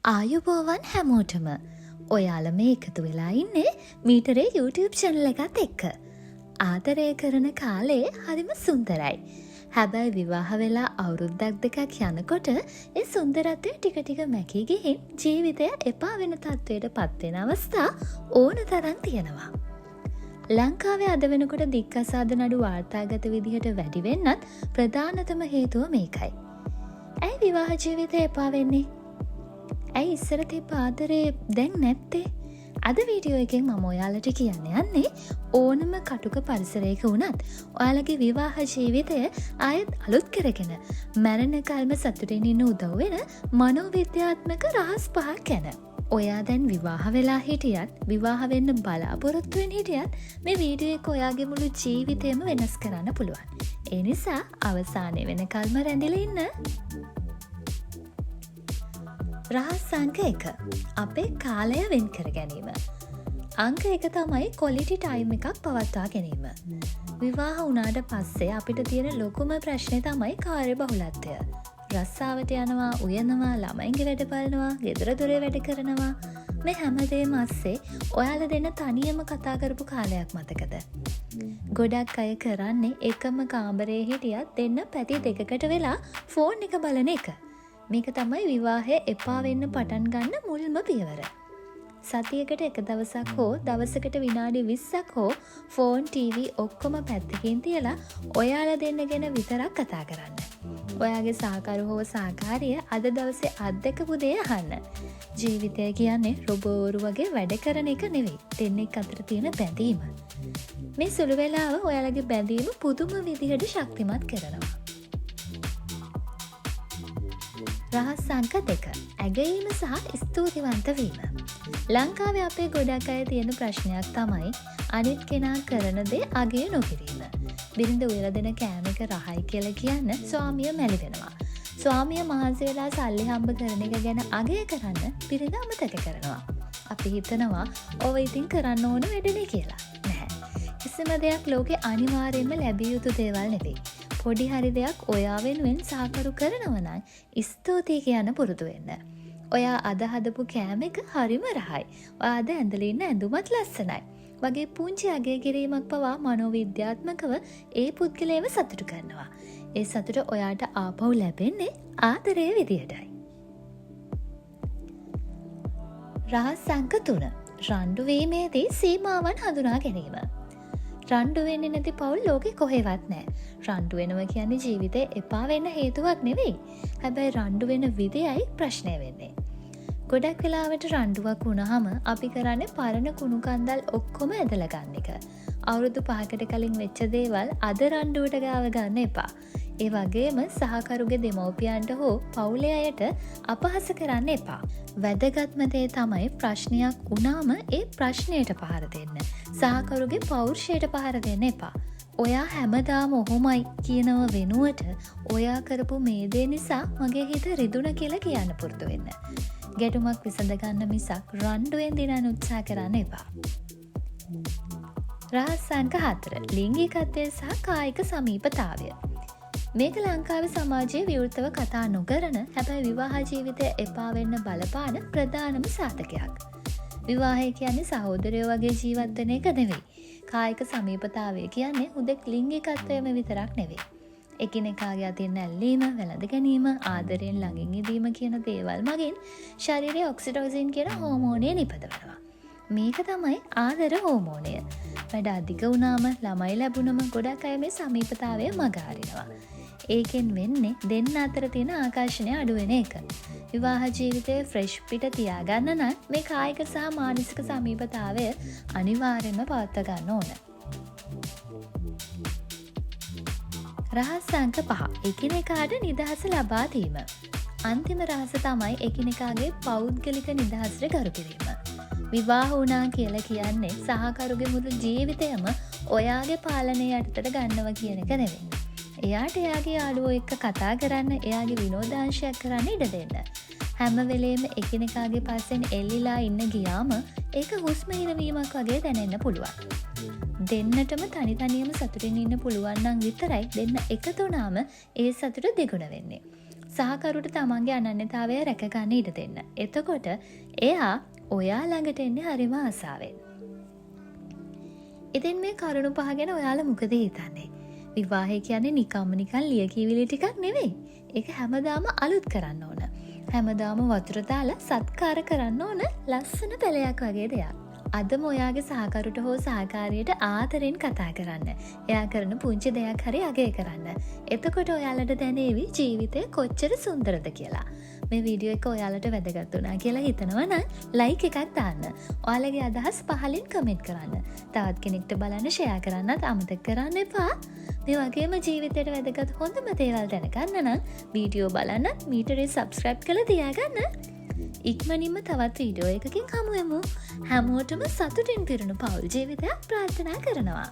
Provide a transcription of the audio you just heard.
ආයුබෝවන් හැමෝටම ඔයාලා මේ එකතු වෙලා ඉන්නේ මීටරේ YouTube channel එකත් එක්ක. ආදරය කරන කාලේ හරිම සුන්දරයි. හැබැයි විවාහ වෙලා අවුරුද්දක් දෙකක් යනකොට ඒ සුන්දරත්වය ටික ටික මැකී ගිහින් ජීවිතය එපා වෙන තත්වයට පත් වෙන අවස්ථා ඕන තරම් තියෙනවා. ලංකාවේ අද වෙනකොට දික්කසාද නඩු වාර්තාගත විදිහට වැඩි වෙන්නත් ප්‍රධානතම හේතුව මේකයි. ඇයි විවාහ ජීවිතය එපා වෙන්නේ? ඇයි ඉස්සර තිබ්බ ආදරේ දැන් නැත්තේ? අද වීඩියෝ එකෙන් මම ඔයාලට කියන්න යන්නේ ඕනම කටුක පරිසරයක වුණත් ඔයාලගේ විවාහ ජීවිතය ආයෙත් අලුත් කරගෙන මැරෙන කල්ම සතුටින් ඉන්න උදව් වෙන මනෝවිද්‍යාත්මක රහස් පහක් ගැන. ඔයා දැන් විවාහ වෙලා හිටියත් විවාහ වෙන්න බලාපොරොත්තු වෙන හිටියත් මේ වීඩියෝ එක ඔයාගේ මුළු ජීවිතයම වෙනස් කරන්න පුළුවන්. ඒ නිසා අවසානයේ වෙනකල්ම රැඳිලා ඉන්න. රහස් අංක 1. අපේ කාලය වෙන් කර ගැනීම. අංක 1 තමයි quality time එකක් පවත්වා ගැනීම. විවාහ වුණාට පස්සේ අපිට තියෙන ලොකුම ප්‍රශ්නේ තමයි කාර්යබහුලත්වය. රස්සාවට යනවා, උයනවා, ළමයින්ගේ වැඩ බලනවා, ගෙදර දොරේ වැඩ කරනවා. මේ හැමදේම අස්සේ ඔයාලා දෙන්න තනියම කතා කරපු කාලයක් මතකද? ගොඩක් අය කරන්නේ එකම කාමරයේ හිටියත් දෙන්න පැති දෙකකට වෙලා ෆෝන් එක බලන එක. මේක තමයි විවාහය එපා වෙන්න පටන් ගන්න මුල්ම පියවර. සතියකට එක දවසක් හෝ දවසකට විනාඩි 20ක් හෝ ෆෝන් ටීවී ඔක්කොම පැත්තකින් තියලා ඔයාලා දෙන්න ගැන විතරක් කතා කරන්න. ඔයාගේ සහකරු හෝ සහකාරිය අද දවසේ අත්දකපු දේ අහන්න. ජීවිතය කියන්නේ රොබෝරු වගේ වැඩ කරන එක නෙවෙයි. දෙන්නෙක් අතර තියෙන බැඳීම. මේ සුළු වෙලාව ඔයාලගේ බැඳීම පුදුම විදිහට ශක්තිමත් කරනවා. රහස් අංක 2. ඇගයීම සහ ස්තුතිවන්ත වීම. ලංකාවේ අපේ ගොඩක් අය තියෙන ප්‍රශ්නයක් තමයි අනිත් කෙනා කරන දේ අගය නොකිරීම. බිරිඳ උයලා දෙන කෑම එක රහයි කියලා කියන්න ස්වාමියා මැලි වෙනවා. ස්වාමියා මහන්සි වෙලා සල්ලි හම්බ කරන එක ගැන අගය කරන්න බිරිඳ අමතක කරනවා. අපි හිතනවා ඔව ඉතින් කරන්න ඕන වැඩනේ කියලා. නැහැ. කිසිම දෙයක් ලෝකේ අනිවාර්යයෙන්ම ලැබිය යුතු දේවල් නෙවෙයි. පොඩි හරි දෙයක් ඔයා වෙනුවෙන් සහකරු කරනව නම් ස්තුතියි කියන පුරුදු වෙන්න. ඔයා අද හදපු කෑම එක හරිම රහයි. ඔයා අද ඇඳලා ඉන්න ඇඳුමත් ලස්සනයි. වගේ පුංචි අගය කිරීමක් පවා මනෝවිද්‍යාත්මකව ඒ පුද්ගලයාව සතුටු කරනවා. ඒ සතුට ඔයාට ආපහු ලැබෙන්නේ ආදරයේ විදියටයි. රහස් අංක 3. රණ්ඩු වීමේදී සීමාවන් හඳුනා ගැනීම. රණ්ඩු වෙන්නේ නැති පවුල් ලෝකේ කොහෙවත් නැහැ. රණ්ඩු වෙනවා කියන්නේ ජීවිතේ එපා වෙන්න හේතුවක් නෙවෙයි. හැබැයි රණ්ඩු වෙන විදියයි ප්‍රශ්නය වෙන්නේ. ගොඩක් වෙලාවට රණ්ඩුවක් වුණාම අපි කරන්නේ පරණ කුණු කන්දල් ඔක්කොම ඇදලා ගන්න එක. අවුරුදු 5කට කලින් වෙච්ච දේවල් අද රණ්ඩුවට ගාව ගන්න එපා. ඒ වගේම සහකරුගේ දෙමව්පියන්ට හෝ පවුලේ අයට අපහාස කරන්න එපා. වැදගත්ම දේ තමයි ප්‍රශ්නයක් වුණාම ඒ ප්‍රශ්නයට පහර දෙන්න. සහකරුගේ පෞරුෂයට පහර දෙන්න එපා. ඔයා හැමදාම ඔහොමයි කියනව වෙනුවට ඔයා කරපු මේ දේ නිසා මගේ හිත රිදුන කියලා කියන්න පුරුදු වෙන්න. ගැටුමක් විසඳගන්න මිසක් රණ්ඩුවෙන් දිනන්න උත්සාහ කරන්න එපා. රහස් අංක 4. ලිංගිකත්වය සහ කායික සමීපතාවය. මේක ලංකාවේ සමාජයේ විවෘතව කතා නොකරන හැබැයි විවාහ ජීවිතය එපා වෙන්න බලපාන ප්‍රධානම සාධකයක්. විවාහය කියන්නේ සහෝදරයෝ වගේ ජීවත් වෙන එක නෙවෙයි. කායික සමීපතාවය කියන්නේ හුදෙක් ලිංගිකත්වයම විතරක් නෙවෙයි. එකිනෙකාගේ අතින් ඇල්ලීම, වැළඳ ගැනීම, ආදරයෙන් ළඟින් ඉඳීම කියන දේවල් මගින් ශරීරයේ ඔක්සිටොසින් කියන හෝමෝනය නිපදවනවා. මේක තමයි ආදර හෝමෝනය. වැඩ අධික වුණාම ළමයි ලැබුණම ගොඩක් අය මේ සමීපතාවය මග අරිනවා. ඒකෙන් වෙන්නේ දෙන්න අතර තියෙන ආකර්ෂණය අඩු වෙන එක. විවාහ ජීවිතයේ ෆ්‍රෙෂ් පිට තියාගන්න නම් මේ කායික සහ මානසික සමීපතාවය අනිවාර්යයෙන්ම පවත්වා ගන්න ඕන. රහස් අංක 5. එකිනෙකාට නිදහස ලබා දීම. අන්තිම රහස තමයි එකිනෙකාගේ පෞද්ගලික නිදහසට ගරු කිරීම. විවාහ වුණා කියලා කියන්නේ සහකරුගේ මුළු ජීවිතයම ඔයාගේ පාලනය යටතට ගන්නවා කියන එක නෙවෙයි. එයාට එයාගේ යාළුවෝ එක්ක කතා කරන්න, එයාගේ විනෝදාංශයක් කරන්න ඉඩ දෙන්න. හැම වෙලේම එකිනෙකාගේ පස්සෙන් එල්ලිලා ඉන්න ගියාම ඒක හුස්ම හිරවීමක් වගේ දැනෙන්න පුළුවන්. දෙන්නටම තනි තනියම සතුටින් ඉන්න පුළුවන් නම් විතරයි දෙන්න එකතු වුණාම ඒ සතුට දෙගුණ වෙන්නේ. සහකරුට තමන්ගේ අනන්‍යතාවය රැකගන්න ඉඩ දෙන්න. එතකොට එයා ඔයා ළඟට එන්නේ හරිම ආසාවෙන්. ඉතින් මේ කරුණු පහ ගැන ඔයාලා මොකද හිතන්නේ? විවාහය කියන්නේ නිකන් ලියකියවිලි ටිකක් නෙවෙයි. ඒක හැමදාම අලුත් කරන්න ඕන. හැමදාම වතුර දාලා සත්කාර කරන්න ඕන ලස්සන පැලයක් වගේ දෙයක්. අදම ඔයාගේ සහකරුට හෝ සහකාරියට ආදරෙන් කතා කරන්න. එයා කරන පුංචි දෙයක් හරි අගය කරන්න. එතකොට ඔයාලට දැනේවි ජීවිතය කොච්චර සුන්දරද කියලා. මේ වීඩියෝ එක ඔයාලට වැදගත් වුණා කියලා හිතනවා නම් ලයික් එකක් දාන්න. ඔයාලගේ අදහස් පහලින් කමෙන්ට් කරන්න. තවත් කෙනෙක්ට බලන්න ෂෙයා කරන්නත් අමතක කරන්න එපා. මේ වගේම ජීවිතයට වැදගත් හොඳම දේවල් දැනගන්න නම් වීඩියෝ බලන්න මීටරේ සබ්ස්ක්‍රයිබ් කරලා තියාගන්න. ඉක්මනින්ම තවත් වීඩියෝ එකකින් හමු වෙමු. හැමෝටම සතුටින් පිරුණු පවුල් ජීවිතයක් ප්‍රාර්ථනා කරනවා.